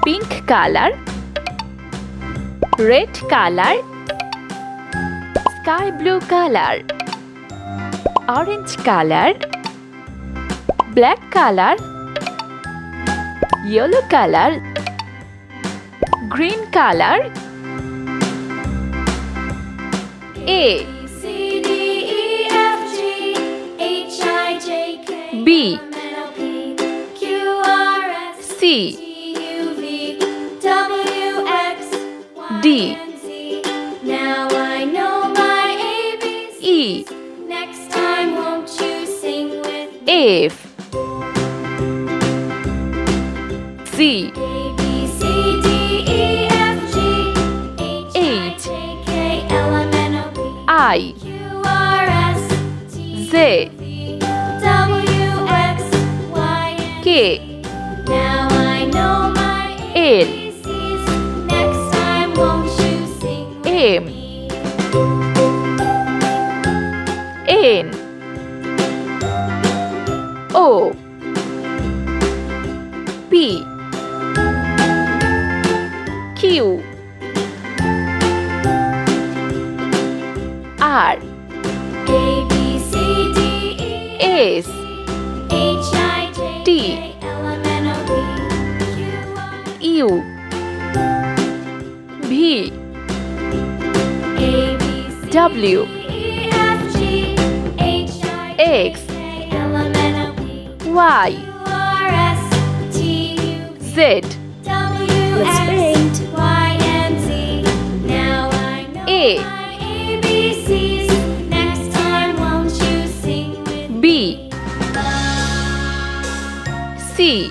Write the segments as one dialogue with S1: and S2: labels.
S1: pink color, red color, sky blue color, orange color, black color, yellow color, green color. A B C D
S2: Now I know my ABCs.
S1: E
S2: Next time won't you sing with me?
S1: F Z
S2: A B C D E F G H I J K L M N O P
S1: I
S2: Q R S T
S1: Z
S2: U V W X Y and
S1: K
S2: Now I know my
S1: L
S2: ABCs. Next time won't you sing with
S1: M
S2: me?
S1: N O P Q R
S2: A B C D E
S1: S
S2: H I J
S1: T
S2: K L M N O P Q R
S1: U V
S2: A B C
S1: W
S2: D E F G H I J
S1: X
S2: K L M N O P
S1: Y
S2: Q R S T U V
S1: Z
S2: W X Y and Z. Now I know
S1: A
S2: my ABCs. Next time won't you sing with me?
S1: B C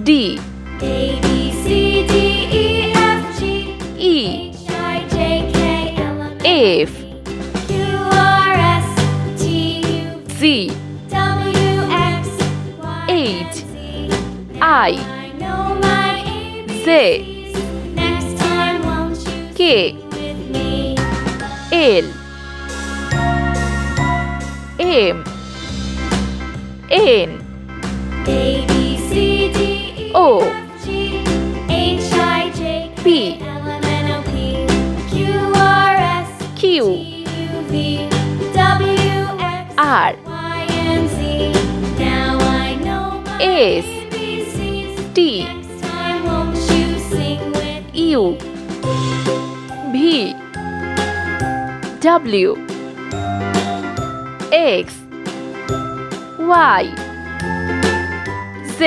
S1: D
S2: A B C D E F G
S1: E
S2: H I J K L M N
S1: F
S2: Q R S T U
S1: Z
S2: W X Y
S1: H
S2: and Z.
S1: I
S2: I know my
S1: Z
S2: ABCs. Next time won't you
S1: K
S2: sing with me?
S1: L M N
S2: A B C D E
S1: O
S2: F G H I J K
S1: P
S2: L M N O P Q R S
S1: Q
S2: T U V W X
S1: R
S2: Y and Z. Now I know my
S1: S
S2: ABCs.
S1: T
S2: Next time won't you sing with me?
S1: U V W X Y Z